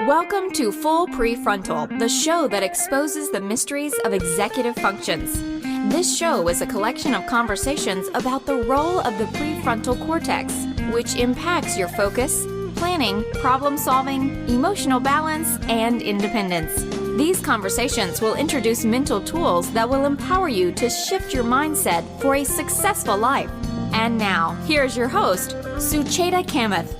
Welcome to Full PreFrontal, the show that exposes the mysteries of executive functions. This show is a collection of conversations about the role of the prefrontal cortex, which impacts your focus, planning, problem-solving, emotional balance, and independence. These conversations will introduce mental tools that will empower you to shift your mindset for a successful life. And now, here's your host, Suniya Kamath.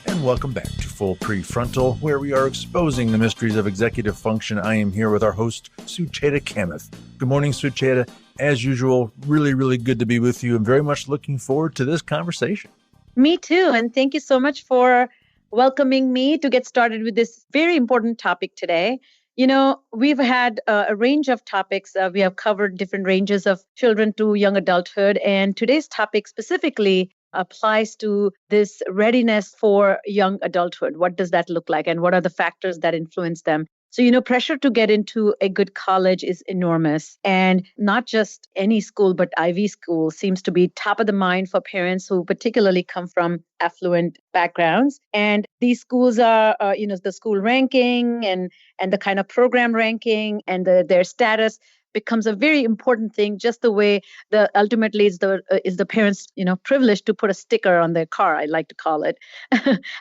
And welcome back to Full PreFrontal, where we are exposing the mysteries of executive function. I am here with our host, Suniya Kamath. Good morning, Suniya. As usual, really good to be with you. I'm very much looking forward to this conversation. Me too. And thank you so much for welcoming me to get started with this very important topic today. You know, we've had a range of topics. We have covered different ranges of children to young adulthood. And today's topic specifically applies to this readiness for young adulthood. What does that look like? And what are the factors that influence them? So, you know, pressure to get into a good college is enormous. And not just any school, but Ivy school seems to be top of the mind for parents who particularly come from affluent backgrounds. And these schools are, the school ranking and the kind of program ranking and their status becomes a very important thing, just the way ultimately is the parents' privilege to put a sticker on their car, I like to call it.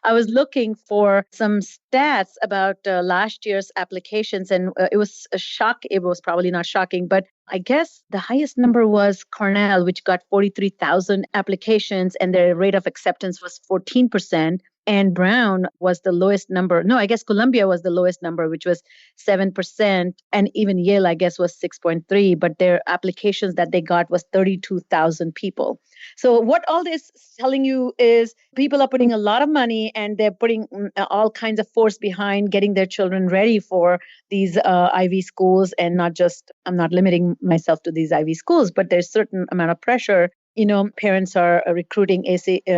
I was looking for some stats about last year's applications, and it was a shock. It was probably not shocking, but I guess the highest number was Cornell, which got 43,000 applications, and their rate of acceptance was 14%. And Brown was the lowest number. No, I guess Columbia was the lowest number, which was 7%. And even Yale, I guess, was 6.3. But their applications that they got was 32,000 people. So what all this is telling you is people are putting a lot of money and they're putting all kinds of force behind getting their children ready for these Ivy schools. And not just, I'm not limiting myself to these Ivy schools, but there's a certain amount of pressure. You know, parents are recruiting ACT,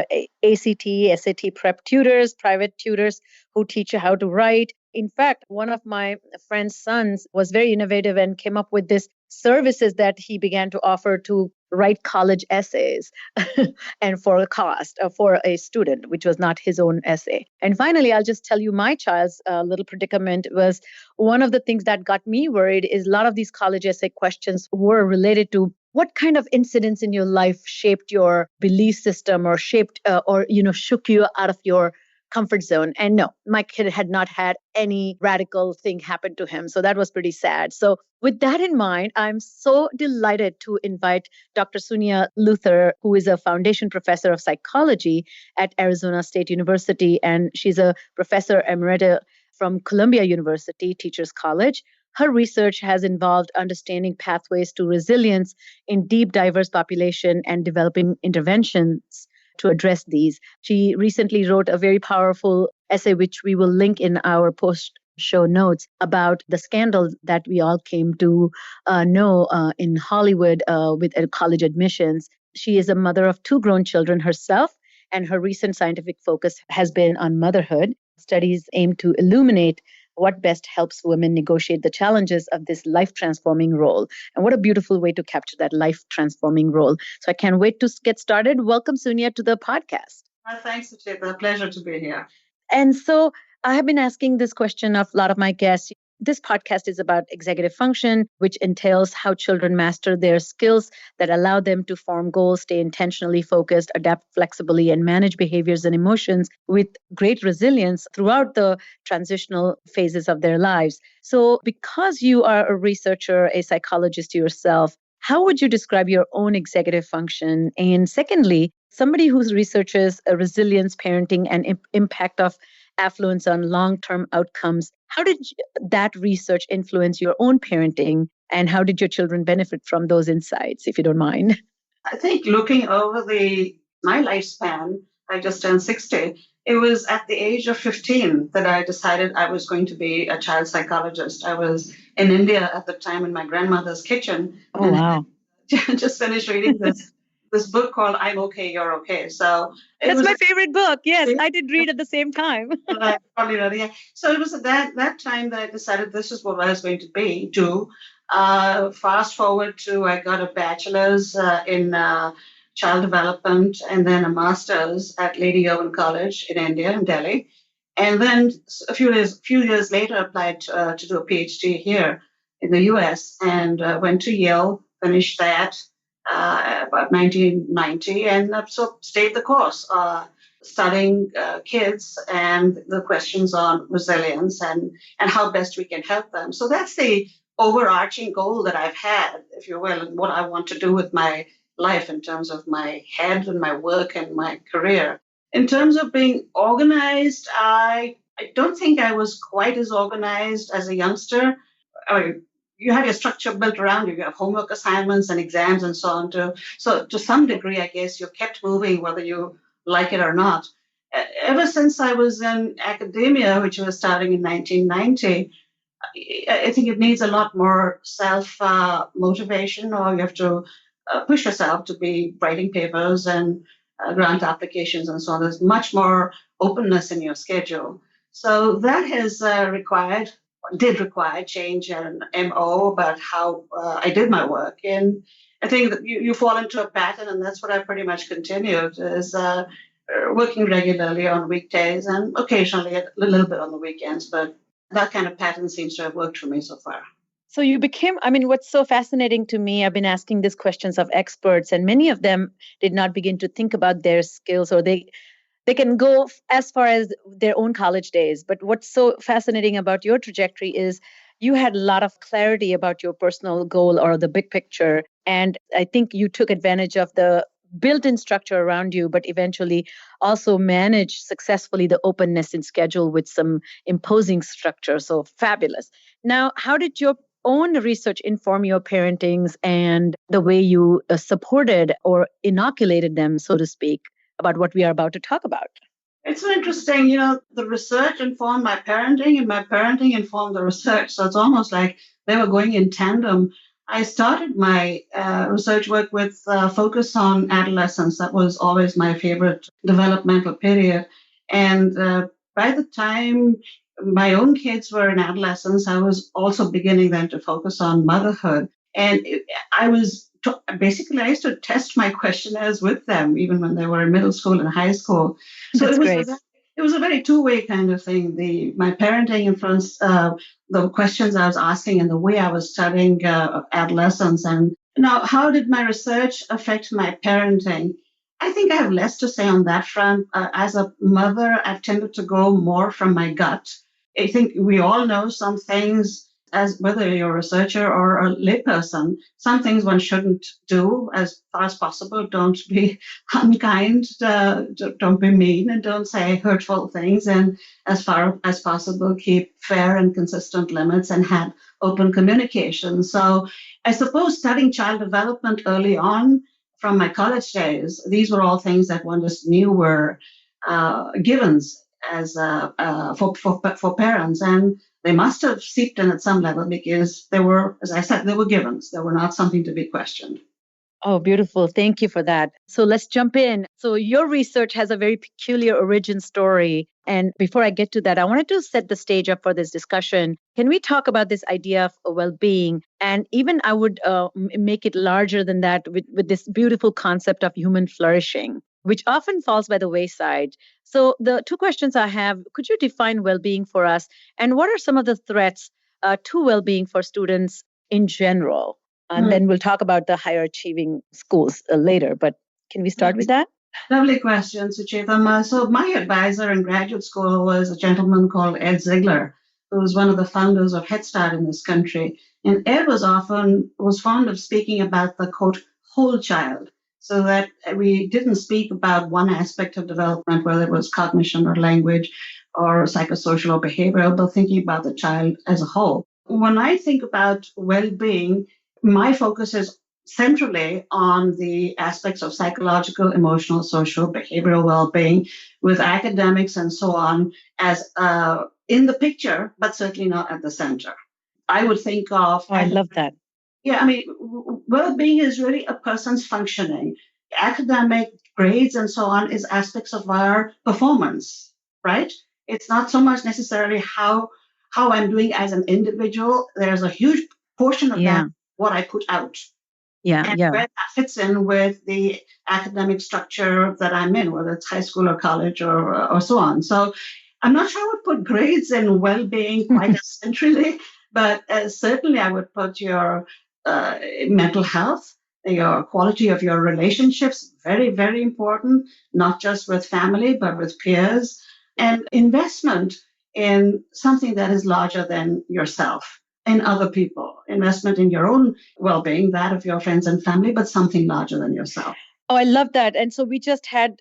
SAT prep tutors, private tutors who teach you how to write. In fact, one of my friend's sons was very innovative and came up with this services that he began to offer to write college essays and for a cost for a student, which was not his own essay. And finally, I'll just tell you my child's little predicament was one of the things that got me worried is a lot of these college essay questions were related to what kind of incidents in your life shaped your belief system or shaped shook you out of your comfort zone. And no, my kid had not had any radical thing happen to him. So that was pretty sad. So with that in mind, I'm so delighted to invite Dr. Suniya Luthar, who is a foundation professor of psychology at Arizona State University. And she's a professor emerita from Columbia University Teachers College. Her research has involved understanding pathways to resilience in deep, diverse population and developing interventions to address these. She recently wrote a very powerful essay, which we will link in our post-show notes, about the scandal that we all came to know in Hollywood with college admissions. She is a mother of 2 grown children herself, and her recent scientific focus has been on motherhood. Studies aim to illuminate what best helps women negotiate the challenges of this life-transforming role. And what a beautiful way to capture that life-transforming role. So I can't wait to get started. Welcome, Suniya, to the podcast. Thanks, Sucheta. Pleasure to be here. And so I have been asking this question of a lot of my guests. This podcast is about executive function, which entails how children master their skills that allow them to form goals, stay intentionally focused, adapt flexibly, and manage behaviors and emotions with great resilience throughout the transitional phases of their lives. So because you are a researcher, a psychologist yourself, how would you describe your own executive function? And secondly, somebody who researches resilience, parenting, and impact of affluence on long-term outcomes, how did that research influence your own parenting, and how did your children benefit from those insights, if you don't mind? I think looking over my lifespan, I just turned 60. It was at the age of 15 that I decided I was going to be a child psychologist. I was in India at the time in my grandmother's kitchen. Oh, wow. I just finished reading this book called I'm Okay, You're Okay. So that's my favorite book. Yes, I did read at the same time. So it was at that time that I decided this is what I was going to do. Fast forward to I got a bachelor's in child development and then a master's at Lady Irwin College in India, in Delhi. And then few years later, applied to do a PhD here in the US and went to Yale, finished that about 1990, and so stayed the course, studying kids and the questions on resilience and how best we can help them. So that's the overarching goal that I've had, if you will, and what I want to do with my life in terms of my head and my work and my career. In terms of being organized, I don't think I was quite as organized as a youngster. I mean, you have your structure built around you. You have homework assignments and exams and so on. So to some degree, I guess you're kept moving whether you like it or not. Ever since I was in academia, which was starting in 1990, I think it needs a lot more self motivation, or you have to push yourself to be writing papers and grant applications and so on. There's much more openness in your schedule. So that has did require change in MO about how I did my work. And I think that you fall into a pattern, and that's what I pretty much continued, is working regularly on weekdays and occasionally a little bit on the weekends. But that kind of pattern seems to have worked for me so far. So you became, I mean, what's so fascinating to me, I've been asking these questions of experts, and many of them did not begin to think about their skills, or they can go as far as their own college days. But what's so fascinating about your trajectory is you had a lot of clarity about your personal goal or the big picture. And I think you took advantage of the built-in structure around you, but eventually also managed successfully the openness in schedule with some imposing structure. So fabulous. Now, how did your own research inform your parentings and the way you supported or inoculated them, so to speak, about what we are about to talk about? It's so interesting. The research informed my parenting, and my parenting informed the research. So it's almost like they were going in tandem. I started my research work with focus on adolescence. That was always my favorite developmental period. And by the time my own kids were in adolescence, I was also beginning then to focus on motherhood. And I used to test my questionnaires with them, even when they were in middle school and high school. So That's great. It was a very two-way kind of thing. My parenting influenced the questions I was asking and the way I was studying adolescence. And now, how did my research affect my parenting? I think I have less to say on that front. As a mother, I've tended to go more from my gut. I think we all know some things, as whether you're a researcher or a layperson, some things one shouldn't do as far as possible. Don't be unkind, don't be mean, and don't say hurtful things. And as far as possible, keep fair and consistent limits and have open communication. So I suppose studying child development early on from my college days, these were all things that one just knew were givens as for parents, and they must have seeped in at some level because they were, as I said, they were givens. They were not something to be questioned. Oh, beautiful. Thank you for that. So let's jump in. So your research has a very peculiar origin story. And before I get to that, I wanted to set the stage up for this discussion. Can we talk about this idea of well-being? And even I would make it larger than that with this beautiful concept of human flourishing, which often falls by the wayside. So the two questions I have, could you define well-being for us? And what are some of the threats to well-being for students in general? And then we'll talk about the higher achieving schools later. But can we start with that? Lovely question, Sucheta. So my advisor in graduate school was a gentleman called Ed Ziegler, who was one of the founders of Head Start in this country. And Ed was fond of speaking about the, quote, whole child, so that we didn't speak about one aspect of development, whether it was cognition or language or psychosocial or behavioral, but thinking about the child as a whole. When I think about well-being, my focus is centrally on the aspects of psychological, emotional, social, behavioral well-being, with academics and so on as in the picture, but certainly not at the center. I would think of... I love that. Yeah, I mean, well-being is really a person's functioning. Academic grades and so on is aspects of our performance, right? It's not so much necessarily how I'm doing as an individual. There's a huge portion of that, what I put out. And where that fits in with the academic structure that I'm in, whether it's high school or college or so on. So I'm not sure I would put grades in well-being quite as centrally, but certainly I would put your mental health, your quality of your relationships, very, very important, not just with family, but with peers, and investment in something that is larger than yourself, in other people, investment in your own well-being, that of your friends and family, but something larger than yourself. Oh, I love that. And so we just had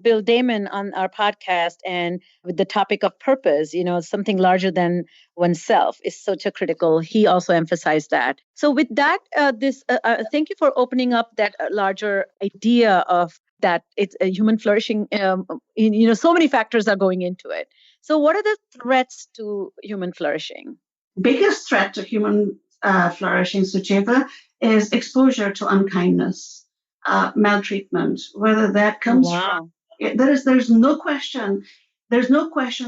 Bill Damon on our podcast, and with the topic of purpose, something larger than oneself is such a critical. He also emphasized that. So with that, thank you for opening up that larger idea of that it's a human flourishing. So many factors are going into it. So what are the threats to human flourishing? Biggest threat to human flourishing, Sucheta, is exposure to unkindness. Maltreatment, whether that comes from, there's no question,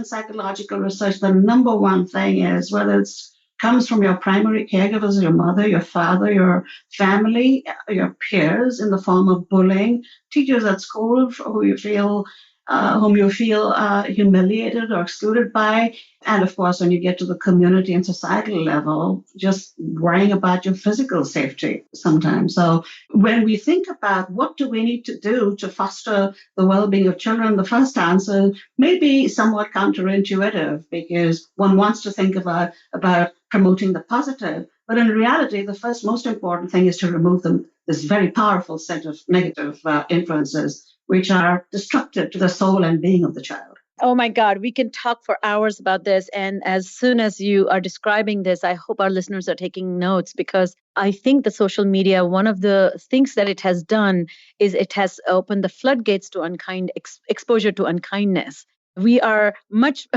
psychological research, the number one thing is whether it's comes from your primary caregivers, your mother, your father, your family, your peers, in the form of bullying, teachers at school whom you feel humiliated or excluded by. And of course, when you get to the community and societal level, just worrying about your physical safety sometimes. So when we think about what do we need to do to foster the well-being of children, the first answer may be somewhat counterintuitive, because one wants to think about promoting the positive. But in reality, the first most important thing is to remove this very powerful set of negative influences, which are destructive to the soul and being of the child. Oh my God, we can talk for hours about this. And as soon as you are describing this, I hope our listeners are taking notes, because I think the social media, one of the things that it has done is it has opened the floodgates to exposure to unkindness. We are much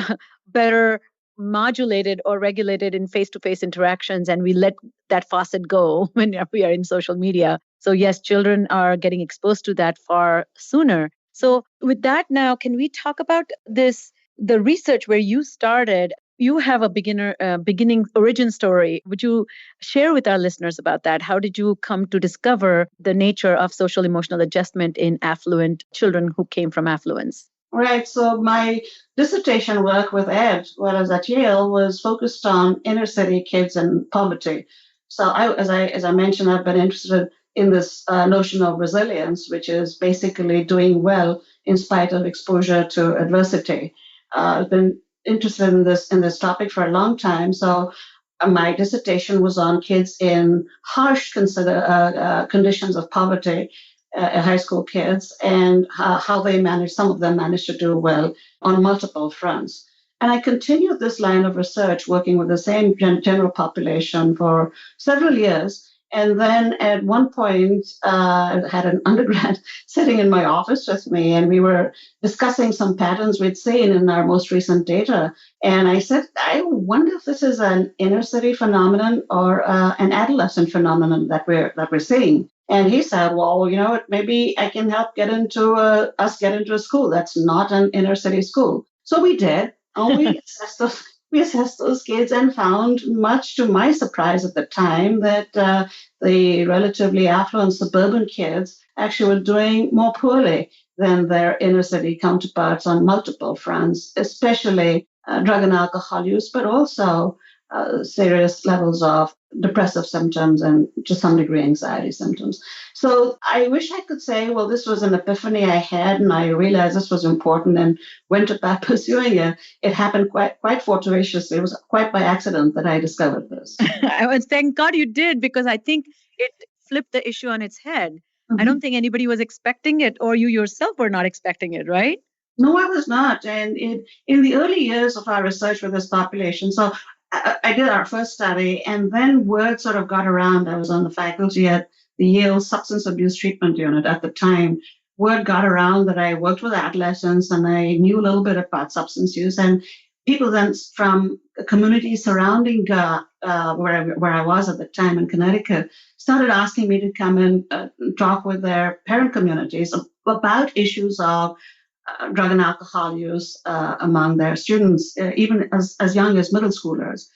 better modulated or regulated in face-to-face interactions, and we let that faucet go when we are in social media. So yes, children are getting exposed to that far sooner. So with that now, can we talk about the research where you started? You have a beginning origin story. Would you share with our listeners about that? How did you come to discover the nature of social emotional adjustment in affluent children who came from affluence? Right. So my dissertation work with Ed, while I was at Yale, was focused on inner city kids and poverty. So as I mentioned, I've been interested in this notion of resilience, which is basically doing well in spite of exposure to adversity. I've been interested in this topic for a long time. So my dissertation was on kids in harsh conditions of poverty, high school kids, and how some of them managed to do well on multiple fronts. And I continued this line of research working with the same general population for several years. And then at one point, I had an undergrad sitting in my office with me, and we were discussing some patterns we'd seen in our most recent data. And I said, I wonder if this is an inner city phenomenon or an adolescent phenomenon that we're seeing. And he said, well, maybe I can help get into a school that's not an inner city school. So we did. We assessed those kids and found, much to my surprise at the time, that the relatively affluent suburban kids actually were doing more poorly than their inner city counterparts on multiple fronts, especially drug and alcohol use, but also serious levels of depressive symptoms and to some degree anxiety symptoms. So I wish I could say, well, this was an epiphany I had and I realized this was important and went about pursuing it. It happened quite fortuitously. It was quite by accident that I discovered this. Thank God you did, because I think it flipped the issue on its head. Mm-hmm. I don't think anybody was expecting it, or you yourself were not expecting it, right? No, I was not. And in the early years of our research with this population, so I did our first study, and then word sort of got around. I was on the faculty at the Yale Substance Abuse Treatment Unit at the time. Word got around that I worked with adolescents and I knew a little bit about substance use. And people then from communities surrounding where I was at the time in Connecticut started asking me to come and talk with their parent communities about issues of drug and alcohol use among their students, even as young as middle schoolers.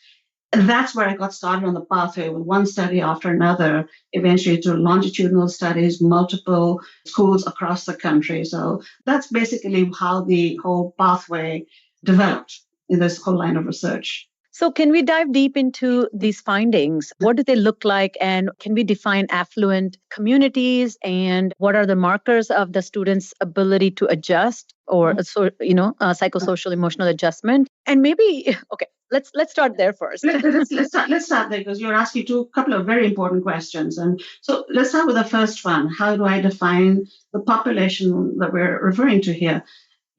And that's where I got started on the pathway with one study after another, eventually to longitudinal studies, multiple schools across the country. So that's basically how the whole pathway developed in this whole line of research. So can we dive deep into these findings? What do they look like? And can we define affluent communities? And what are the markers of the student's ability to adjust or, psychosocial emotional adjustment? And maybe, okay, let's start there first. Let's start there because you're asking a couple of very important questions. And so let's start with the first one. How do I define the population that we're referring to here?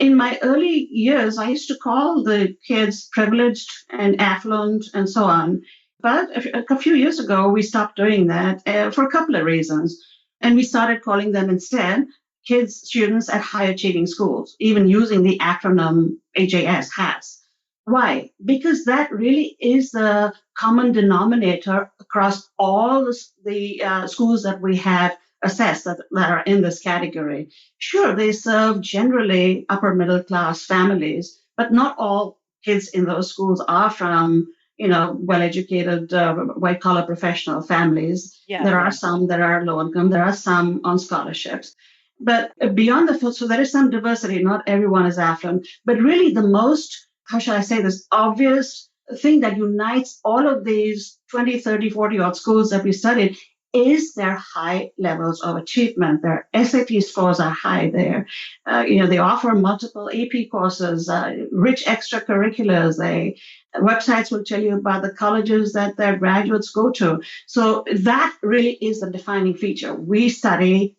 In my early years, I used to call the kids privileged and affluent and so on. But a few years ago, we stopped doing that for a couple of reasons. And we started calling them instead students at high achieving schools, even using the acronym HAS. Why? Because that really is the common denominator across all the schools that we have assessed that are in this category. Sure, they serve generally upper middle class families, but not all kids in those schools are from, well-educated, white-collar professional families. Yeah. There are some that are low income. There are some on scholarships. But beyond so there is some diversity. Not everyone is affluent. But really the most, how shall I say this, obvious thing that unites all of these 20, 30, 40-odd schools that we studied is their high levels of achievement. Their SAT scores are high there. They offer multiple AP courses, rich extracurriculars. Websites will tell you about the colleges that their graduates go to. So that really is the defining feature. We study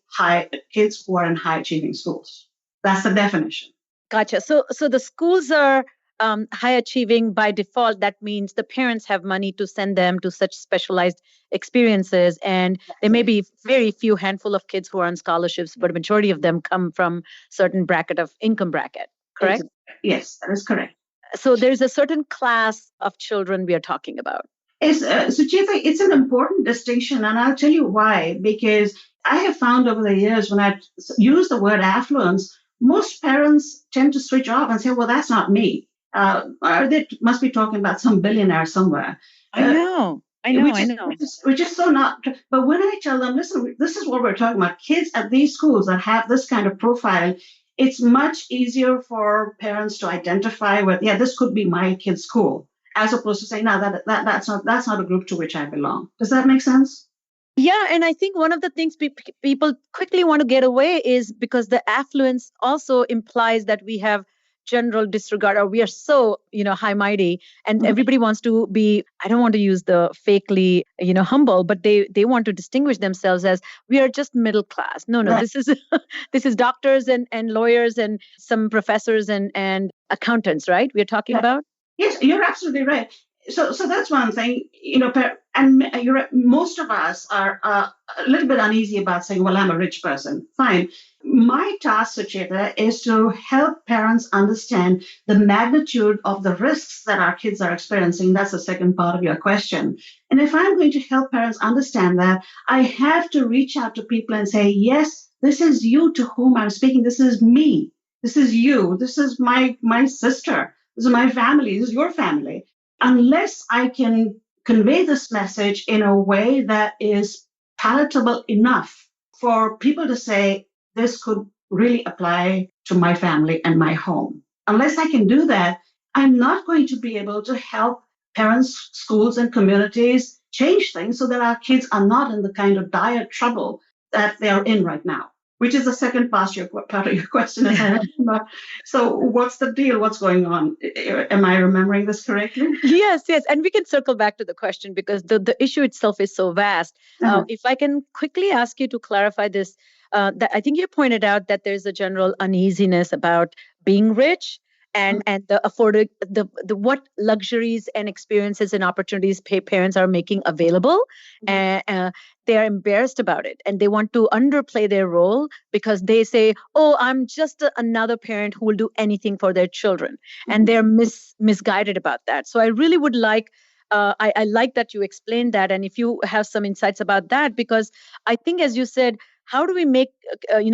kids who are in high achieving schools. That's the definition. Gotcha. So the schools are high achieving by default. That means the parents have money to send them to such specialized experiences. And there may be very few handful of kids who are on scholarships, but a majority of them come from certain income bracket, correct? Yes, that is correct. So there's a certain class of children we are talking about. Suchita, it's an important distinction, and I'll tell you why. Because I have found over the years when I use the word affluence, most parents tend to switch off and say, well, that's not me. They must be talking about some billionaire somewhere. I know. Which is so not. But when I tell them, listen, this is what we're talking about. Kids at these schools that have this kind of profile, it's much easier for parents to identify with, this could be my kid's school, as opposed to saying, no, that's not a group to which I belong. Does that make sense? Yeah, and I think one of the things people quickly want to get away is because the affluence also implies that we have general disregard, or we are so, high mighty, and everybody wants to be, I don't want to use the fakely, humble, but they want to distinguish themselves as we are just middle class. No, right. This is doctors and lawyers and some professors and accountants, right? We are talking about? Yes, you're absolutely right. So that's one thing, and most of us are a little bit uneasy about saying, well, I'm a rich person. Fine. My task, Sucheta, is to help parents understand the magnitude of the risks that our kids are experiencing. That's the second part of your question. And if I'm going to help parents understand that, I have to reach out to people and say, yes, this is you to whom I'm speaking. This is me. This is you. This is my sister. This is my family. This is your family. Unless I can convey this message in a way that is palatable enough for people to say, this could really apply to my family and my home. Unless I can do that, I'm not going to be able to help parents, schools, and communities change things so that our kids are not in the kind of dire trouble that they're in right now, which is the second part of your question. So what's the deal? What's going on? Am I remembering this correctly? Yes. And we can circle back to the question because the issue itself is so vast. If I can quickly ask you to clarify this, that I think you pointed out that there's a general uneasiness about being rich and the afforded the what luxuries and experiences and opportunities parents are making available, and they are embarrassed about it and they want to underplay their role because they say, oh, I'm just another parent who will do anything for their children, and they're misguided about that. So I really would like I like that you explained that, and if you have some insights about that, because I think, as you said, how do we make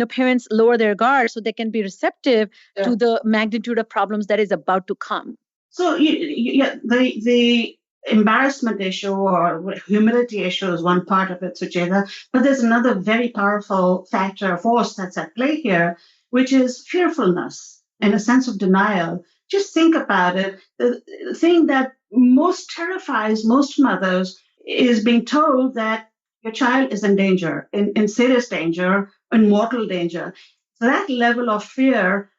parents lower their guard so they can be receptive to the magnitude of problems that is about to come? So the embarrassment issue or humility issue is one part of it, Sucheta, but there's another very powerful factor, force that's at play here, which is fearfulness and a sense of denial. Just think about it. The thing that most terrifies most mothers is being told that your child is in danger, in serious danger, in mortal danger. So that level of fear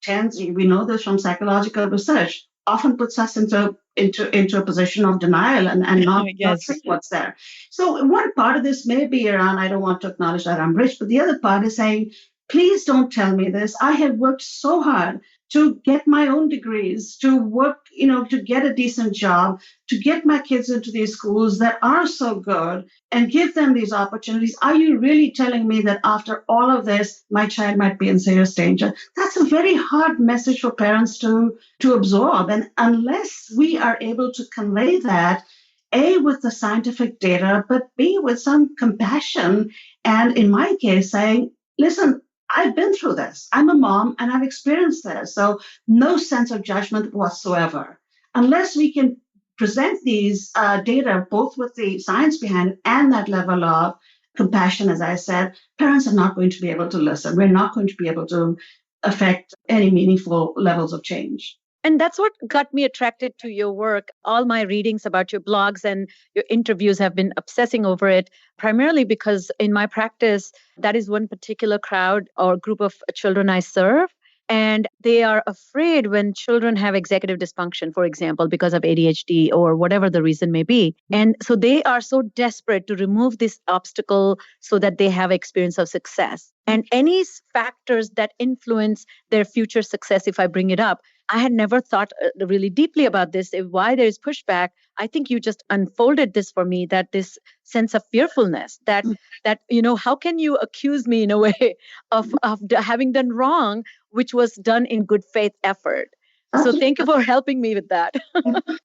tends, we know this from psychological research, often puts us into a position of denial and not Yes. seeing what's there. So one part of this may be around, I don't want to acknowledge that I'm rich, but the other part is saying, please don't tell me this. I have worked so hard to get my own degrees, to work, to get a decent job, to get my kids into these schools that are so good and give them these opportunities. Are you really telling me that after all of this, my child might be in serious danger? That's a very hard message for parents to absorb. And unless we are able to convey that, A, with the scientific data, but B, with some compassion, and in my case, saying, listen, I've been through this. I'm a mom and I've experienced this. So no sense of judgment whatsoever. Unless we can present these data, both with the science behind it and that level of compassion, as I said, parents are not going to be able to listen. We're not going to be able to affect any meaningful levels of change. And that's what got me attracted to your work. All my readings about your blogs and your interviews have been obsessing over it, primarily because in my practice, that is one particular crowd or group of children I serve. And they are afraid when children have executive dysfunction, for example, because of ADHD or whatever the reason may be. And so they are so desperate to remove this obstacle so that they have experience of success. And any factors that influence their future success, if I bring it up, I had never thought really deeply about this, why there is pushback. I think you just unfolded this for me, that this sense of fearfulness, that how can you accuse me in a way of having done wrong, which was done in good faith effort. So thank you for helping me with that.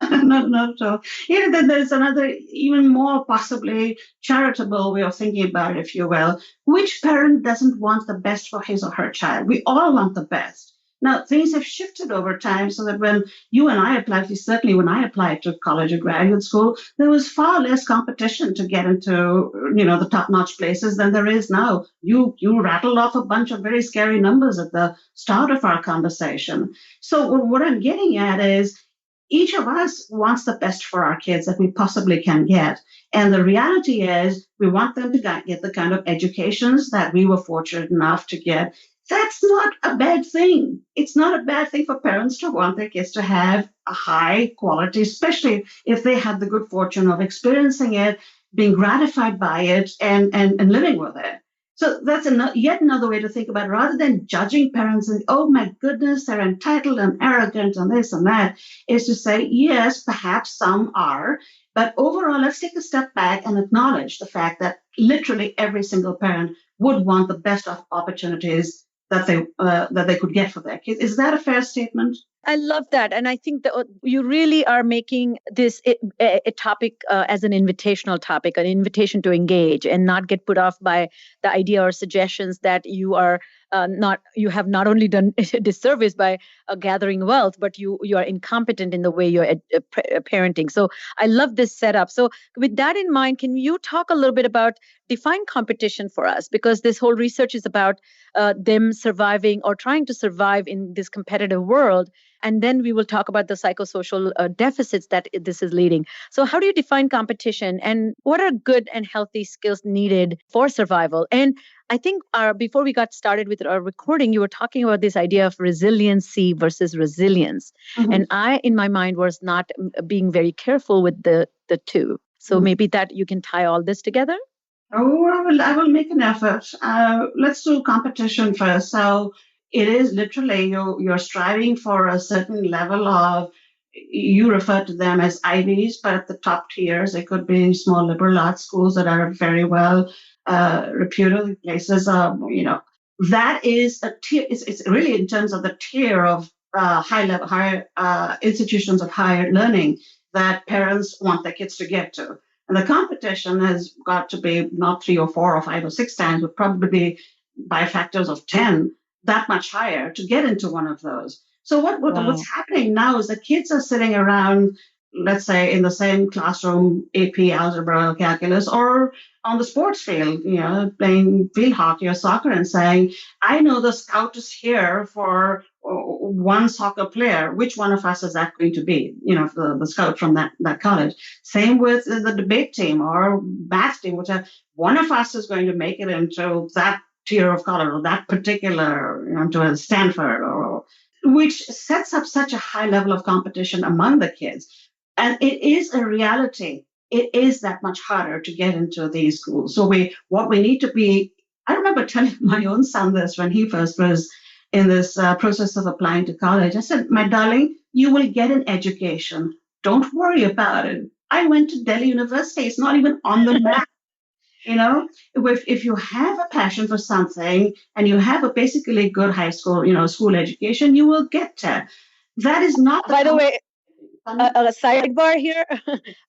Not at all. Then there's another, even more possibly charitable way of thinking about it, if you will. Which parent doesn't want the best for his or her child? We all want the best. Now, things have shifted over time so that when you and I applied, certainly when I applied to college or graduate school, there was far less competition to get into, the top-notch places than there is now. You rattled off a bunch of very scary numbers at the start of our conversation. So what I'm getting at is each of us wants the best for our kids that we possibly can get. And the reality is we want them to get the kind of educations that we were fortunate enough to get. That's not a bad thing. It's not a bad thing for parents to want their kids to have a high quality, especially if they had the good fortune of experiencing it, being gratified by it, and living with it. So that's yet another way to think about it. Rather than judging parents and, oh my goodness, they're entitled and arrogant and this and that, is to say, yes, perhaps some are, but overall, let's take a step back and acknowledge the fact that literally every single parent would want the best of opportunities that they could get for their kids. Is that a fair statement? I love that. And I think that you really are making this a topic as an invitational topic, an invitation to engage and not get put off by the idea or suggestions that you are you have not only done a disservice by gathering wealth, but you are incompetent in the way you're parenting. So I love this setup. So with that in mind, can you talk a little bit about define competition for us? Because this whole research is about them surviving or trying to survive in this competitive world. And then we will talk about the psychosocial deficits that this is leading. So how do you define competition and what are good and healthy skills needed for survival? And I think before we got started with our recording, you were talking about this idea of resiliency versus resilience. Mm-hmm. And I, in my mind, was not being very careful with the two. So maybe that you can tie all this together? Oh, I will make an effort. Let's do competition first. So it is literally you're striving for a certain level of, you refer to them as Ivies, but at the top tiers, it could be small liberal arts schools that are very well reputed places. That is a tier. It's really in terms of the tier of higher institutions of higher learning that parents want their kids to get to. And the competition has got to be not 3 or 4 or 5 or 6 times, but probably by factors of 10, that much higher to get into one of those. So what's happening now is the kids are sitting around, let's say, in the same classroom, AP, algebra, calculus, or on the sports field, playing field hockey or soccer and saying, I know the scout is here for one soccer player, which one of us is that going to be? The scout from that college. Same with the debate team or math team, which one of us is going to make it into that tier of college or that particular, to a Stanford, or which sets up such a high level of competition among the kids. And it is a reality. It is that much harder to get into these schools. So what we need to be, I remember telling my own son this when he first was in this process of applying to college. I said, my darling, you will get an education. Don't worry about it. I went to Delhi University. It's not even on the map. If you have a passion for something and you have a basically good high school, school education, you will get there. That is not. By the way, a sidebar here.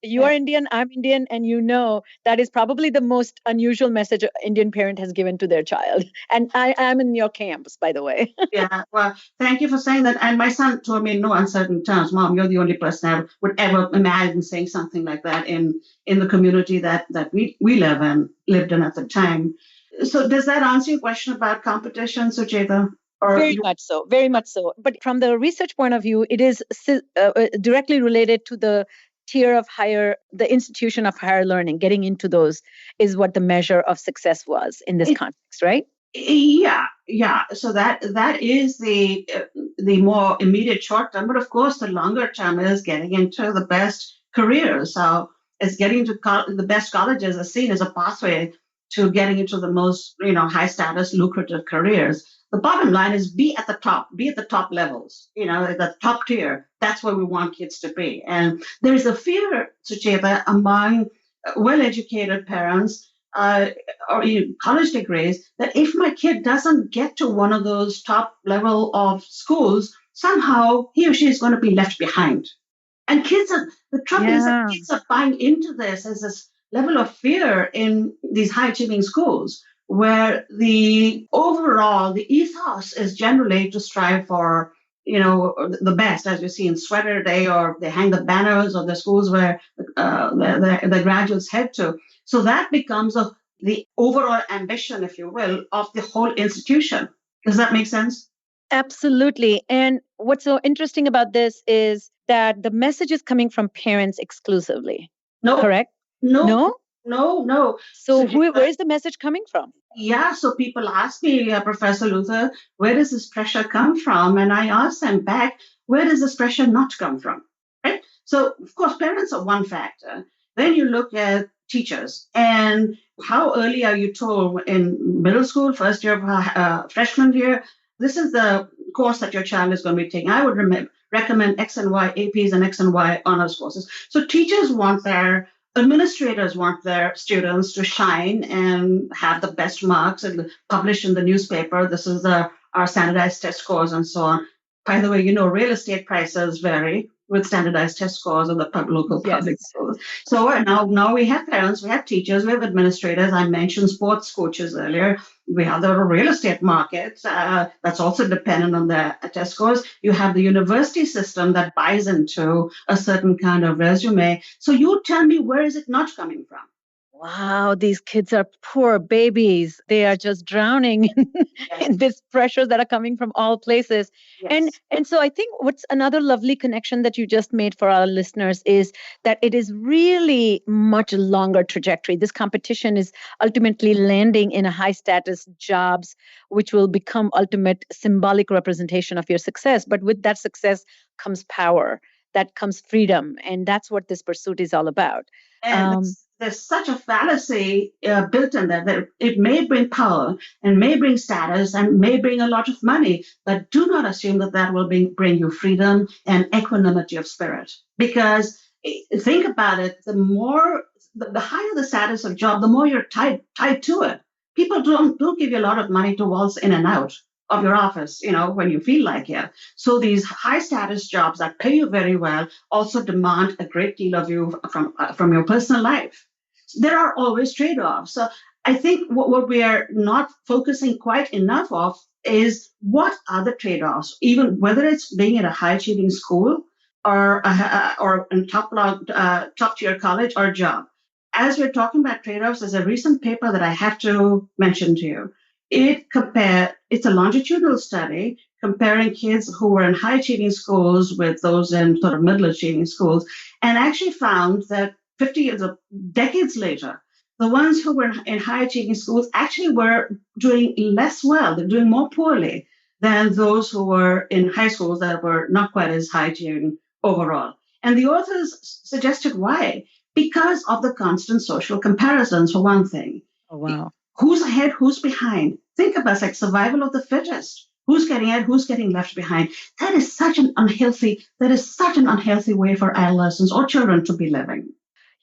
You are Indian, I'm Indian, and that is probably the most unusual message an Indian parent has given to their child. And I am in your camps, by the way. Yeah, well, thank you for saying that. And my son told me in no uncertain terms, Mom, you're the only person I would ever imagine saying something like that in the community that we lived in at the time. So does that answer your question about competition, Sucheta? Very much so, very much so. But from the research point of view, it is directly related to the tier of the institution of higher learning. Getting into those is what the measure of success was in this context, right? Yeah. So that is the more immediate short term, but of course the longer term is getting into the best careers. So it's getting into the best colleges are seen as a pathway to getting into the most high status, lucrative careers. The bottom line is be at the top levels, at the top tier. That's where we want kids to be. And there is a fear, Sucheta, among well-educated parents or college degrees that if my kid doesn't get to one of those top level of schools, somehow he or she is going to be left behind. And the trouble is that kids are buying into this as this level of fear in these high achieving schools, where the ethos is generally to strive for, the best, as you see in Sweater Day, or they hang the banners of the schools where the graduates head to. So that becomes the overall ambition, if you will, of the whole institution. Does that make sense? Absolutely. And what's so interesting about this is that the message is coming from parents exclusively. No. Correct? No. So where is the message coming from? Yeah, so people ask me, Professor Luthar, where does this pressure come from? And I ask them back, where does this pressure not come from? Right? So, of course, parents are one factor. Then you look at teachers, and how early are you told in middle school, first year of freshman year, this is the course that your child is going to be taking. I would recommend X and Y APs and X and Y honors courses. So teachers administrators want their students to shine and have the best marks and publish in the newspaper. This is our standardized test scores and so on. By the way, real estate prices vary with standardized test scores of the local public schools. So now we have parents, we have teachers, we have administrators. I mentioned sports coaches earlier. We have the real estate market that's also dependent on the test scores. You have the university system that buys into a certain kind of resume. So you tell me, where is it not coming from? Wow, these kids are poor babies. They are just drowning in these pressures that are coming from all places. Yes. And so I think what's another lovely connection that you just made for our listeners is that it is really much longer trajectory. This competition is ultimately landing in a high status jobs, which will become ultimate symbolic representation of your success. But with that success comes power, that comes freedom. And that's what this pursuit is all about. And there's such a fallacy built in there that it may bring power and may bring status and may bring a lot of money, but do not assume that will bring you freedom and equanimity of spirit. Because think about it, the higher the status of job, the more you're tied to it. People don't give you a lot of money to waltz in and out of your office, when you feel like it. So these high status jobs that pay you very well also demand a great deal of you from your personal life. There are always trade-offs. So I think what we are not focusing quite enough of is what are the trade-offs, even whether it's being in a high achieving school or in top tier college or job. As we're talking about trade-offs, there's a recent paper that I have to mention to you. It's a longitudinal study comparing kids who were in high achieving schools with those in sort of middle achieving schools, and actually found that 50 years or decades later, the ones who were in high achieving schools actually were doing less well. They're doing more poorly than those who were in high schools that were not quite as high achieving overall. And the authors suggested why. Because of the constant social comparisons, for one thing. Oh, wow. Who's ahead, who's behind? Think of us like survival of the fittest. Who's getting ahead, who's getting left behind? That is such an unhealthy way for adolescents or children to be living.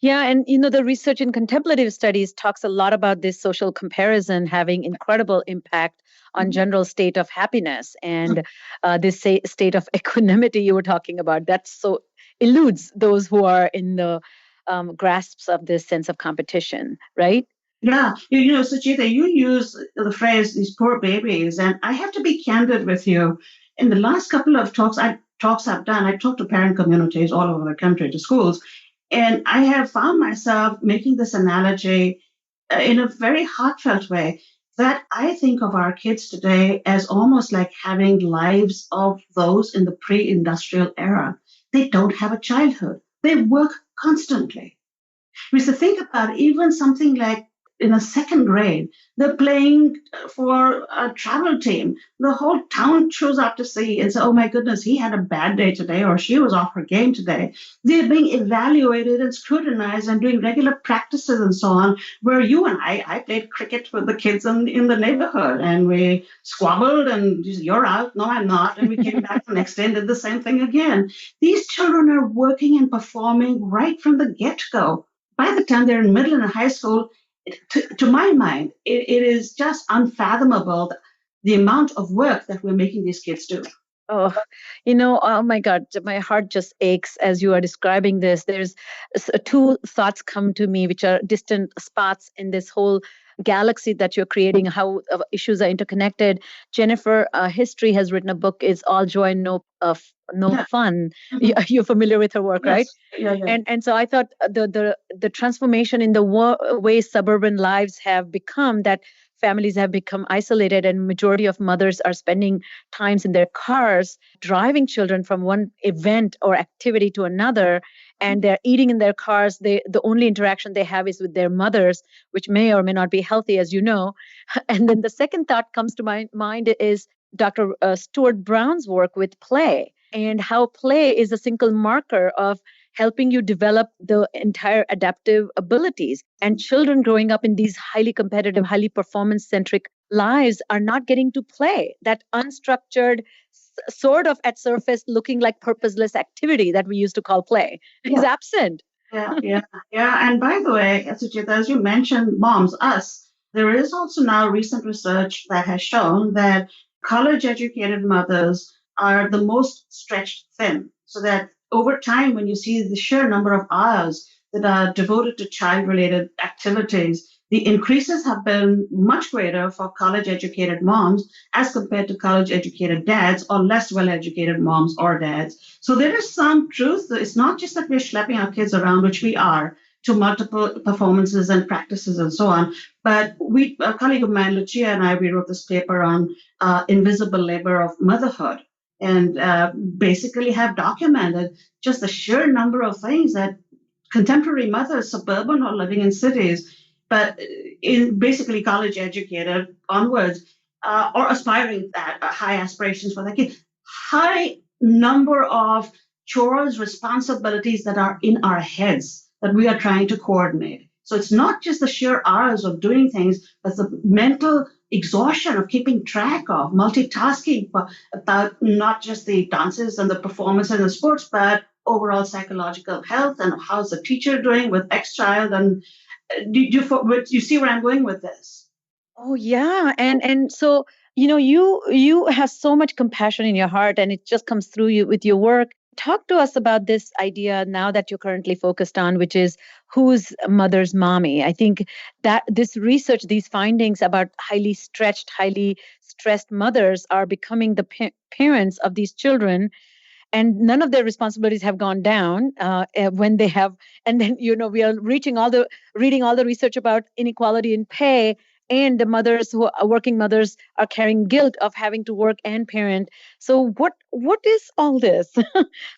Yeah, and the research in contemplative studies talks a lot about this social comparison having incredible impact on general state of happiness and this state of equanimity you were talking about. That so eludes those who are in the grasps of this sense of competition, right? Yeah, Suchita, you use the phrase "these poor babies," and I have to be candid with you. In the last couple of talks I've done, I talked to parent communities all over the country, to schools. And I have found myself making this analogy in a very heartfelt way that I think of our kids today as almost like having lives of those in the pre-industrial era. They don't have a childhood. They work constantly. We used to think about even something like in the second grade, they're playing for a travel team. The whole town shows up to see and say, oh my goodness, he had a bad day today or she was off her game today. They're being evaluated and scrutinized and doing regular practices and so on, where you and I played cricket with the kids in the neighborhood and we squabbled and you're out, no, I'm not. And we came back the next day and did the same thing again. These children are working and performing right from the get-go. By the time they're in middle and high school, to my mind, it is just unfathomable the amount of work that we're making these kids do. Oh, oh my God, my heart just aches as you are describing this. There's two thoughts come to me, which are distant spots in this whole galaxy that you're creating, how issues are interconnected. Jennifer History has written a book, It's All Joy, No Fun. Mm-hmm. You're familiar with her work, Yes. right? Yeah. And so I thought the transformation in the way suburban lives have become, that families have become isolated and majority of mothers are spending times in their cars driving children from one event or activity to another, and they're eating in their cars. The only interaction they have is with their mothers, which may or may not be healthy, as you know. And then the second thought comes to my mind is Dr. Stuart Brown's work with play, and how play is a single marker of helping you develop the entire adaptive abilities. And children growing up in these highly competitive, highly performance-centric lives are not getting to play. That unstructured, sort of at surface looking like purposeless activity that we used to call play is absent. Yeah. And by the way, Suchita, as you mentioned, moms, us, there is also now recent research that has shown that college-educated mothers are the most stretched thin. So that over time, when you see the sheer number of hours that are devoted to child-related activities, the increases have been much greater for college-educated moms as compared to college-educated dads or less well-educated moms or dads. So there is some truth. It's not just that we're schlepping our kids around, which we are, to multiple performances and practices and so on. But a colleague of mine, Lucia, and we wrote this paper on invisible labor of motherhood, and basically have documented just the sheer number of things that contemporary mothers, suburban or living in cities, but in basically college educated onwards, or aspiring at high aspirations for their kids, high number of chores, responsibilities that are in our heads that we are trying to coordinate. So it's not just the sheer hours of doing things, but the mental exhaustion of keeping track of, multitasking about not just the dances and the performance and the sports, but overall psychological health and how's the teacher doing with X child. And do you see where I'm going with this? Oh yeah, and so you have so much compassion in your heart, and it just comes through you with your work. Talk to us about this idea now that you're currently focused on, which is who's mother's mommy. I think that this research, these findings about highly stretched, highly stressed mothers are becoming the parents of these children, and none of their responsibilities have gone down when they have. And then we are reading all the research about inequality in pay, and the mothers who are working mothers are carrying guilt of having to work and parent. So what is all this?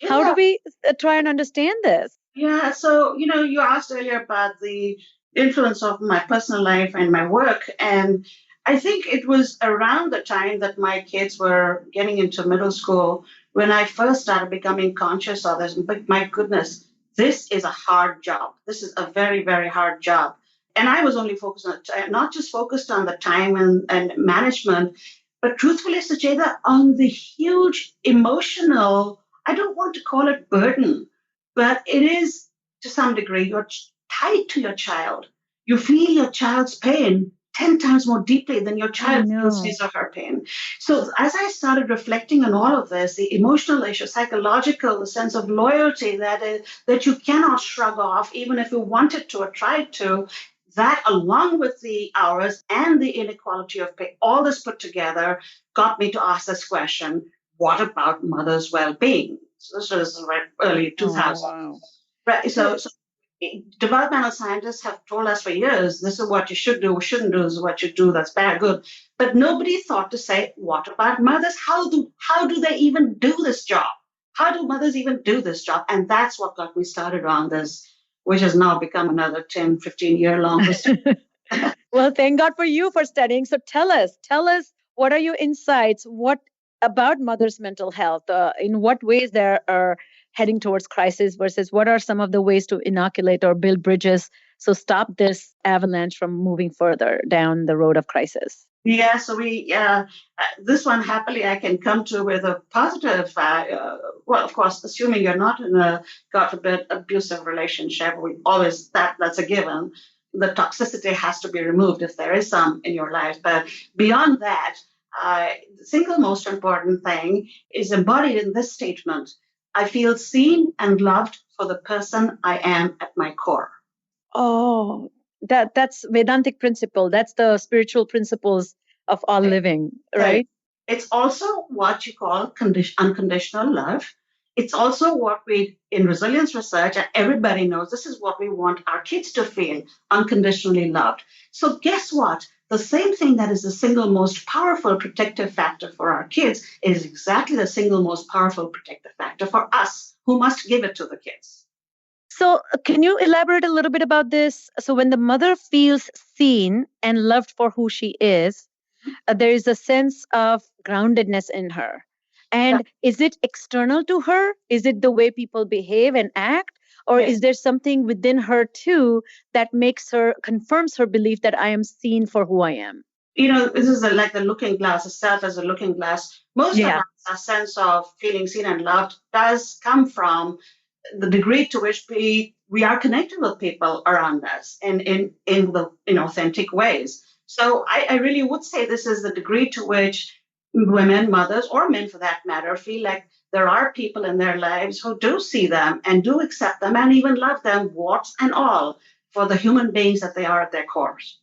How do Yeah. we try and understand this? Yeah. So, you asked earlier about the influence of my personal life and my work. And I think it was around the time that my kids were getting into middle school when I first started becoming conscious of this. But my goodness, this is a hard job. This is a very, very hard job. And I was only focused on, not just focused on the time and management, but truthfully, Sucheta, on the huge emotional, I don't want to call it burden, but it is to some degree. You're tied to your child. You feel your child's pain 10 times more deeply than your child feels his or her pain. So as I started reflecting on all of this, the emotional issue, psychological, the sense of loyalty that you cannot shrug off, even if you wanted to or tried to, that along with the hours and the inequality of pay, all this put together got me to ask this question: what about mothers' well-being? So this was right early 2000s. Oh, wow. Right. So developmental scientists have told us for years, this is what you should do, shouldn't do, this is what you do, that's bad, good. But nobody thought to say, what about mothers? How do they even do this job? How do mothers even do this job? And that's what got me started on this, which has now become another 10, 15-year long history. Well, thank God for you for studying. So tell us, what are your insights? What about mothers' mental health? In what ways they are heading towards crisis versus what are some of the ways to inoculate or build bridges so stop this avalanche from moving further down the road of crisis? Yeah, so this one happily I can come to with a positive, well, of course, assuming you're not in a, God forbid, abusive relationship, that's a given. The toxicity has to be removed if there is some in your life. But beyond that, the single most important thing is embodied in this statement: I feel seen and loved for the person I am at my core. Oh, that's Vedantic principle. That's the spiritual principles of all living, right? It's also what you call unconditional love. It's also what we, in resilience research, and everybody knows this is what we want our kids to feel: unconditionally loved. So guess what? The same thing that is the single most powerful protective factor for our kids is exactly the single most powerful protective factor for us who must give it to the kids. So, can you elaborate a little bit about this? So, when the mother feels seen and loved for who she is, there is a sense of groundedness in her. And is it external to her? Is it the way people behave and act? Or is there something within her too that confirms her belief that I am seen for who I am? This is like the looking glass, the self as a looking glass. Most of our sense of feeling seen and loved does come from the degree to which we are connected with people around us and in the authentic ways. So I really would say this is the degree to which women, mothers, or men for that matter, feel like there are people in their lives who do see them and do accept them and even love them, warts and all, for the human beings that they are at their cores.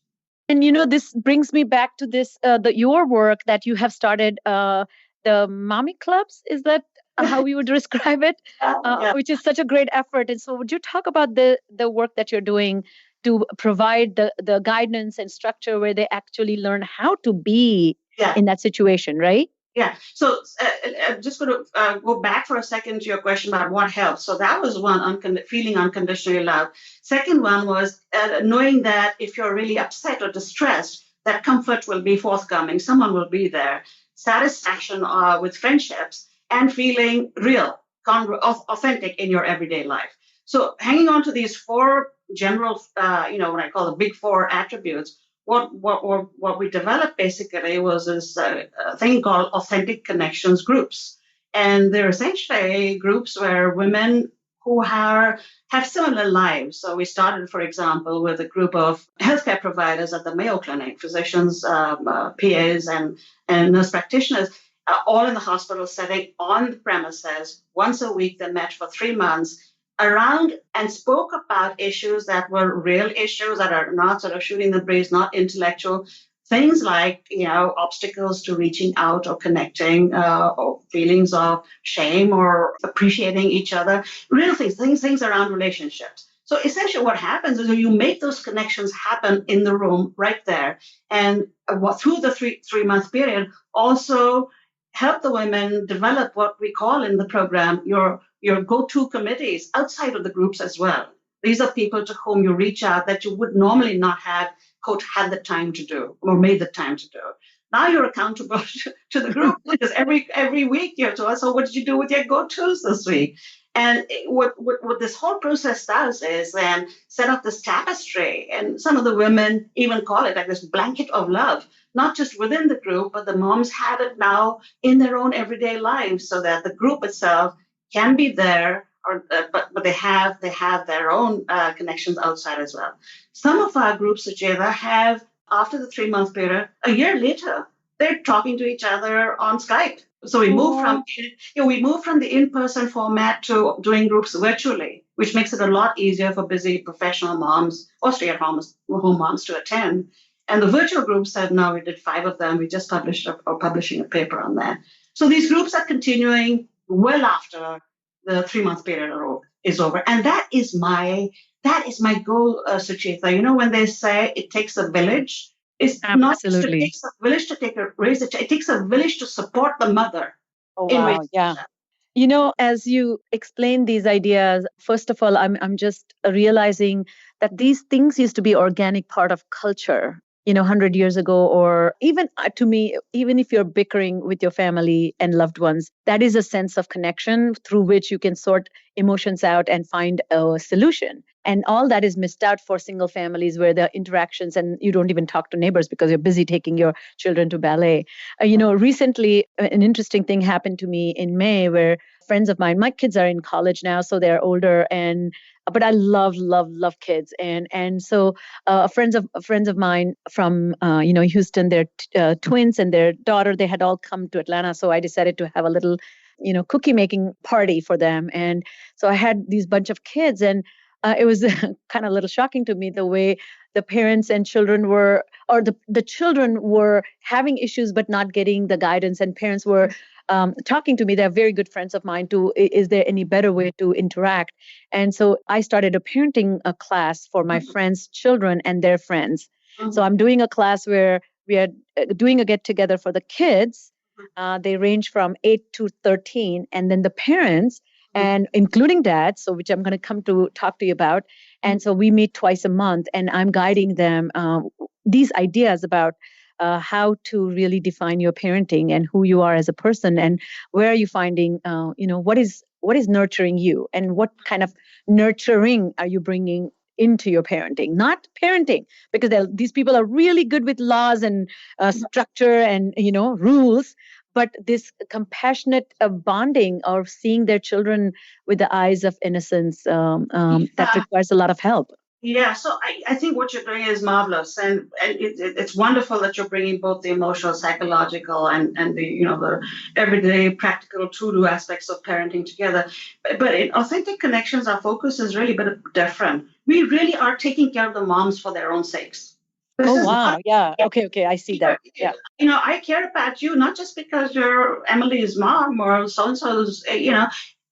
And this brings me back to this your work that you have started, the mommy clubs. Is that how you would describe it? Which is such a great effort. And so, would you talk about the work that you're doing to provide the guidance and structure where they actually learn how to be in that situation, right? Yeah. So I'm just going to go back for a second to your question about what helps. So that was one, feeling unconditionally loved. Second one was knowing that if you're really upset or distressed, that comfort will be forthcoming. Someone will be there. Satisfaction with friendships and feeling real, authentic in your everyday life. So hanging on to these four general, what I call the big four attributes, what we developed basically was this thing called authentic connections groups. And they're essentially groups where women who have similar lives. So we started, for example, with a group of healthcare providers at the Mayo Clinic, physicians, PAs, and nurse practitioners, all in the hospital setting on the premises. Once a week, they met for 3 months around and spoke about issues that were real issues that are not sort of shooting the breeze, not intellectual. Things like, obstacles to reaching out or connecting, or feelings of shame or appreciating each other, real things around relationships. So essentially what happens is you make those connections happen in the room right there. And through the three-month period, also help the women develop what we call in the program your go-to committees outside of the groups as well. These are people to whom you reach out that you would normally not have, quote, had the time to do or made the time to do. Now you're accountable to the group because every week you're told, so what did you do with your go-tos this week? And what this whole process does is then set up this tapestry. And some of the women even call it like this blanket of love, not just within the group, but the moms have it now in their own everyday lives so that the group itself can be there, but they have their own connections outside as well. Some of our groups, Sucheta, have, after the 3-month period, a year later, they're talking to each other on Skype. So we move from the in-person format to doing groups virtually, which makes it a lot easier for busy professional moms or stay-at-home moms to attend. And the virtual groups have now, we did 5 of them. We just publishing a paper on that. So these groups are continuing well after the 3-month period is over. And that is my goal, Sucheta. You know, when they say it takes a village, it's not just it takes a village to raise a child. It takes a village to support the mother. Oh, wow. Yeah. You know, as you explain these ideas, first of all, I'm just realizing that these things used to be organic part of culture, 100 years ago, or even to me, even if you're bickering with your family and loved ones, that is a sense of connection through which you can sort emotions out and find a solution. And all that is missed out for single families where the interactions and you don't even talk to neighbors because you're busy taking your children to ballet. Recently, an interesting thing happened to me in May where friends of mine, my kids are in college now, so they're older, but I love kids, and so friends of mine from Houston, they're twins and their daughter, they had all come to Atlanta, so I decided to have a little cookie making party for them, and so I had these bunch of kids, and it was kind of a little shocking to me the way the parents and children were, or the children were having issues but not getting the guidance, and parents were talking to me. They're very good friends of mine too. Is there any better way to interact? And so I started a parenting class for my friends' children and their friends. So I'm doing a class where we are doing a get together for the kids. They range from 8 to 13, and then the parents, and including dads, so which I'm going to come to talk to you about. And so we meet twice a month, and I'm guiding them these ideas about how to really define your parenting and who you are as a person, and where are you finding, what is nurturing you, and what kind of nurturing are you bringing into your parenting, not parenting, because these people are really good with laws and structure and rules, but this compassionate bonding or seeing their children with the eyes of innocence that requires a lot of help. Yeah, so I think what you're doing is marvelous, and it's wonderful that you're bringing both the emotional, psychological, and the everyday practical to-do aspects of parenting together. But in authentic connections, our focus is really a bit different. We really are taking care of the moms for their own sakes. Wow. Yeah. Okay. I see that. Yeah. I care about you not just because you're Emily's mom or so-and-so's,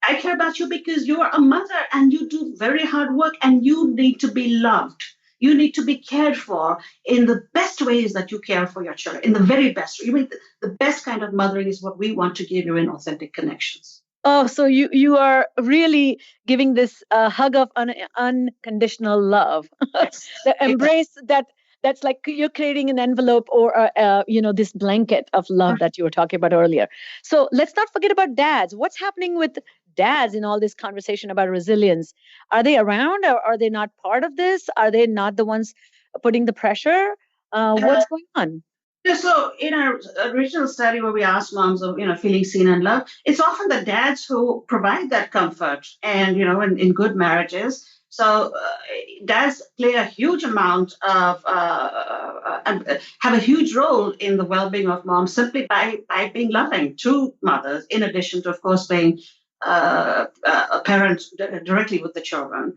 I care about you because you are a mother and you do very hard work and you need to be loved. You need to be cared for in the best ways that you care for your children, in the very best. The best kind of mothering is what we want to give you in authentic connections. Oh, so you are really giving this hug of unconditional love, the embrace that's like you're creating an envelope or this blanket of love that you were talking about earlier. So let's not forget about dads. What's happening with dads in all this conversation about resilience? Are they around, or are they not part of this? Are they not the ones putting the pressure? What's going on? Yeah, so in our original study where we asked moms of, feeling seen and loved, it's often the dads who provide that comfort and, in good marriages. So dads play a huge amount of, have a huge role in the well-being of moms simply by being loving to mothers, in addition to, of course, being a parent directly with the children.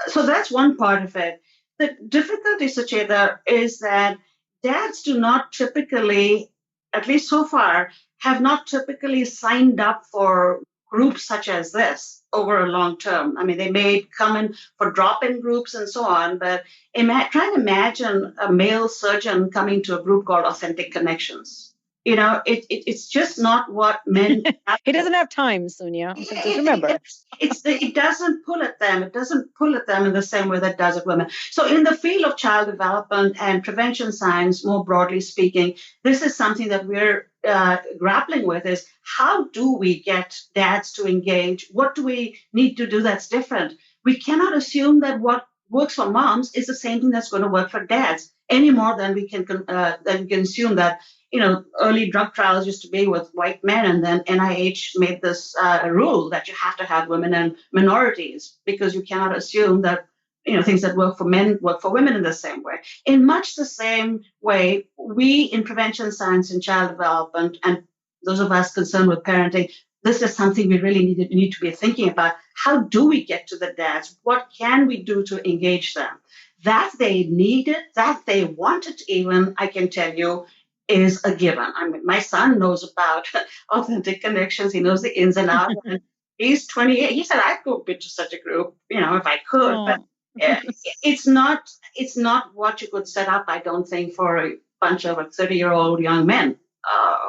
So that's one part of it. The difficulty, Sucheta, is that dads do not typically, at least so far, have not typically signed up for groups such as this. over a long term. I mean, they may come in for drop-in groups and so on, but try and imagine a male surgeon coming to a group called Authentic Connections. It's just not what men have. He doesn't have time, Suniya. So just remember. It doesn't pull at them. It doesn't pull at them in the same way that does at women. So in the field of child development and prevention science, more broadly speaking, this is something that we're grappling with is how do we get dads to engage? What do we need to do that's different? We cannot assume that what works for moms is the same thing that's going to work for dads any more than we can assume that early drug trials used to be with white men, and then NIH made this rule that you have to have women and minorities because you cannot assume that things that work for men work for women in the same way. In much the same way, we in prevention science and child development, and those of us concerned with parenting, this is something we really need to be thinking about. How do we get to the dads? What can we do to engage them? That they need it, that they want it even, I can tell you, is a given. I mean, my son knows about Authentic Connections. He knows the ins and outs. And he's 28. He said, I'd go to such a group, if I could. Oh. But it's not what you could set up, I don't think, for a bunch of 30-year-old young men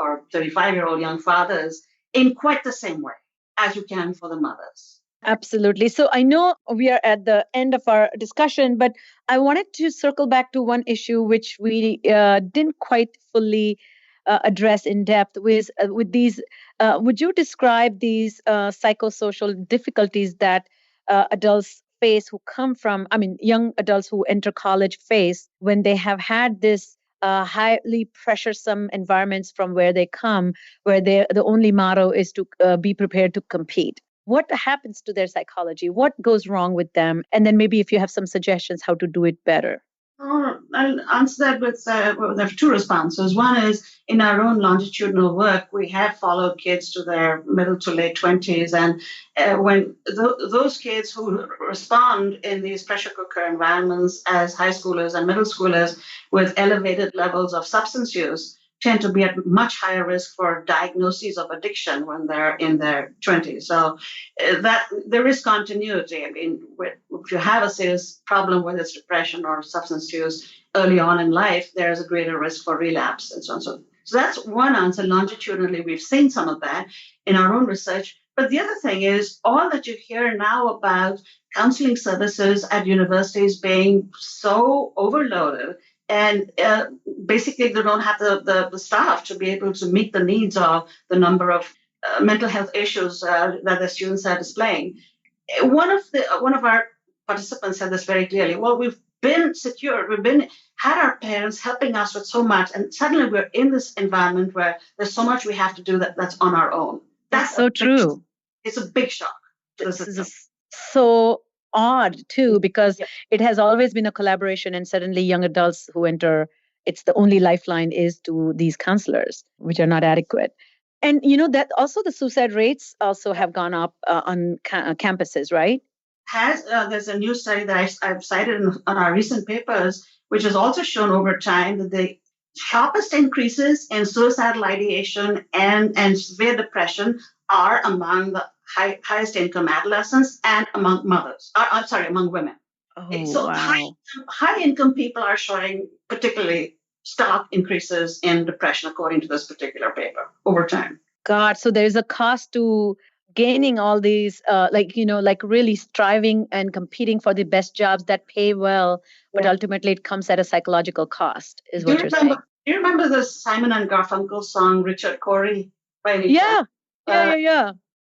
or 35-year-old young fathers in quite the same way as you can for the mothers. Absolutely. So I know we are at the end of our discussion, but I wanted to circle back to one issue which we didn't quite fully address in depth with these. Would you describe these psychosocial difficulties that adults face who come from, young adults who enter college face when they have had this highly pressuresome environments from where they come, where the only motto is to be prepared to compete? What happens to their psychology? What goes wrong with them? And then maybe if you have some suggestions how to do it better. I'll answer that with there are two responses. One is in our own longitudinal work, we have followed kids to their middle to late 20s. And when those kids who respond in these pressure cooker environments as high schoolers and middle schoolers with elevated levels of substance use tend to be at much higher risk for diagnoses of addiction when they're in their 20s. So that there is continuity. I mean, if you have a serious problem, whether it's depression or substance use early on in life, there's a greater risk for relapse and so on. So that's one answer. Longitudinally, we've seen some of that in our own research. But the other thing is all that you hear now about counseling services at universities being so overloaded, and basically they don't have the staff to be able to meet the needs of the number of mental health issues that the students are displaying. One of our participants said this very clearly. Well, we've been secure. Had our parents helping us with so much, and suddenly we're in this environment where there's so much we have to do that's on our own. That's so true. It's a big shock. This is so odd too, because it has always been a collaboration, and suddenly young adults who enter, it's the only lifeline is to these counselors, which are not adequate. And that also the suicide rates also have gone up on campuses, right? There's a new study that I've cited on our recent papers, which has also shown over time that the sharpest increases in suicidal ideation and severe depression are among the highest income adolescents and among mothers. Among women. Oh, so wow. high income people are showing particularly stark increases in depression, according to this particular paper, over time. God, so there's a cost to gaining all these, like really striving and competing for the best jobs that pay well, but ultimately it comes at a psychological cost, is what you're saying. Do you remember the Simon and Garfunkel song, Richard Cory? Yeah.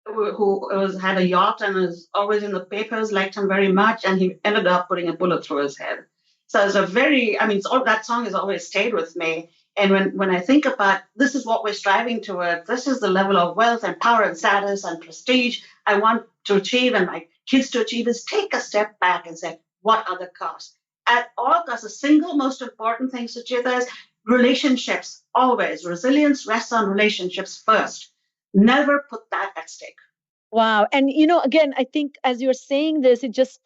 Who had a yacht and was always in the papers, liked him very much, and he ended up putting a bullet through his head. So it's that song has always stayed with me. And when I think about this is what we're striving toward, this is the level of wealth and power and status and prestige I want to achieve and my kids to achieve, is take a step back and say, what are the costs? At all costs, the single most important thing, Sucheta, is relationships. Always. Resilience rests on relationships first. Never put that at stake. Wow. And, again, I think as you're saying this, it just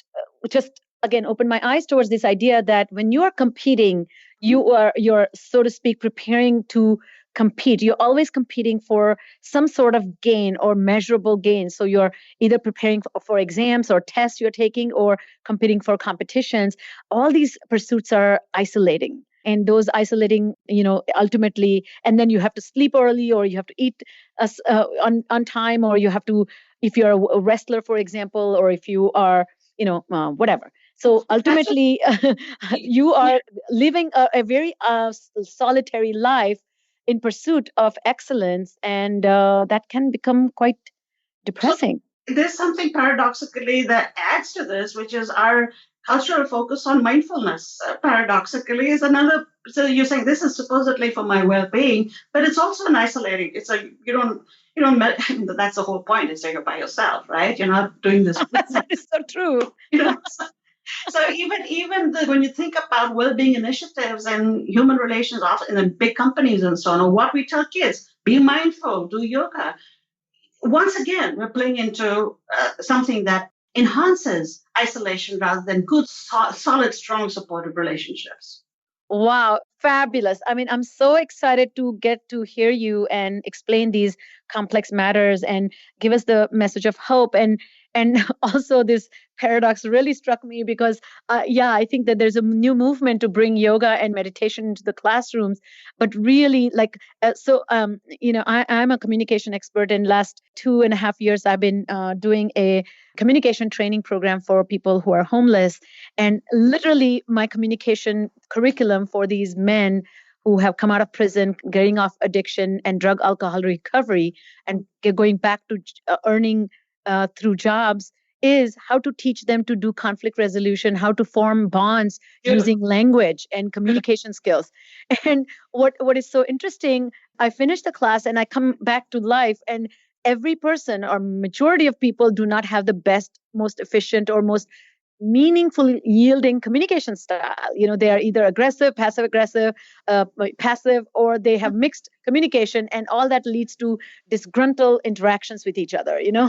again, opened my eyes towards this idea that when you are competing, you're, so to speak, preparing to compete. You're always competing for some sort of gain or measurable gain. So you're either preparing for exams or tests you're taking or competing for competitions. All these pursuits are isolating. And those isolating, ultimately, and then you have to sleep early or you have to eat on time, or you have to, if you're a wrestler, for example, or if you are, whatever. So ultimately, you are living a very solitary life in pursuit of excellence, and that can become quite depressing. So there's something paradoxically that adds to this, which is our cultural focus on mindfulness. Paradoxically, is another. So you're saying this is supposedly for my well-being, but it's also an isolating. It's a you don't. That's the whole point. Is that you're by yourself, right? You're not doing this. That is so true. So even when you think about well-being initiatives and human relations, often in the big companies and so on, or what we tell kids, be mindful, do yoga. Once again, we're playing into something that enhances isolation rather than good, solid, strong, supportive relationships. Wow, fabulous. I mean, I'm so excited to get to hear you and explain these complex matters and give us the message of hope. And also this paradox really struck me because, I think that there's a new movement to bring yoga and meditation into the classrooms. But really, I'm a communication expert. In last 2.5 years, I've been doing a communication training program for people who are homeless. And literally, my communication curriculum for these men who have come out of prison, getting off addiction and drug alcohol recovery, and going back to earning through jobs, is how to teach them to do conflict resolution, how to form bonds using language and communication skills. And what is so interesting, I finish the class and I come back to life, and every person or majority of people do not have the best, most efficient, or most meaningful yielding communication style. They are either aggressive, passive aggressive, passive, or they have mixed communication, and all that leads to disgruntled interactions with each other, Yeah.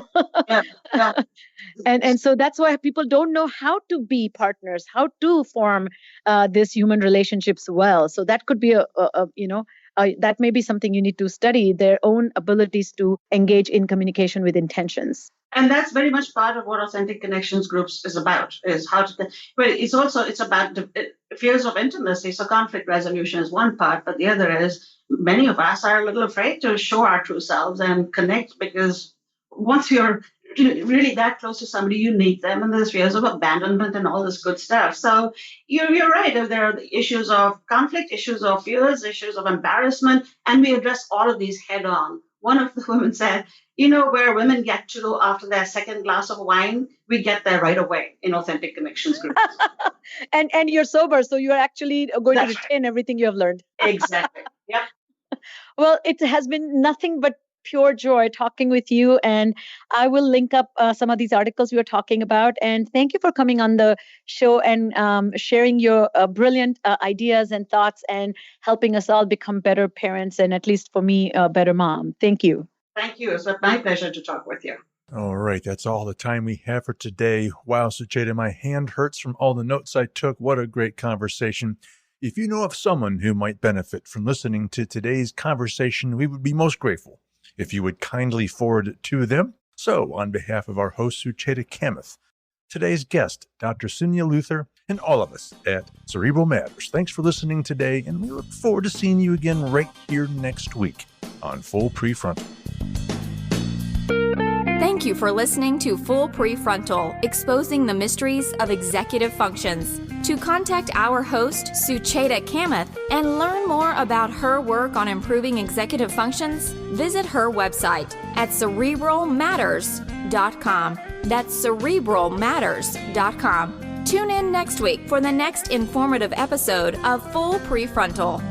And so that's why people don't know how to be partners, how to form these human relationships well. So that could be that may be something you need to study, their own abilities to engage in communication with intentions. And that's very much part of what Authentic Connections Groups is about, is how to, but it's about fears of intimacy. So conflict resolution is one part, but the other is many of us are a little afraid to show our true selves and connect, because once you're really that close to somebody, you need them, and there's fears of abandonment and all this good stuff. So you're right. There are the issues of conflict, issues of fears, issues of embarrassment, and we address all of these head on. One of the women said, where women get to after their second glass of wine, we get there right away in Authentic Connections Groups. and you're sober, so you're actually going to retain everything you have learned. Exactly. Yep. Well, it has been nothing but pure joy talking with you, and I will link up some of these articles we were talking about. And thank you for coming on the show and sharing your brilliant ideas and thoughts and helping us all become better parents, and at least for me, a better mom. Thank you. Thank you. It's my pleasure to talk with you. All right, that's all the time we have for today. Wow, Sucheta, my hand hurts from all the notes I took. What a great conversation. If you know of someone who might benefit from listening to today's conversation, we would be most grateful if you would kindly forward it to them. So, on behalf of our host, Sucheta Kamath, today's guest, Dr. Suniya Luthar, and all of us at Cerebral Matters, thanks for listening today, and we look forward to seeing you again right here next week on Full PreFrontal. Thank you for listening to Full PreFrontal, exposing the mysteries of executive functions. To contact our host, Sucheta Kamath, and learn more about her work on improving executive functions, visit her website at cerebralmatters.com. That's cerebralmatters.com. Tune in next week for the next informative episode of Full PreFrontal.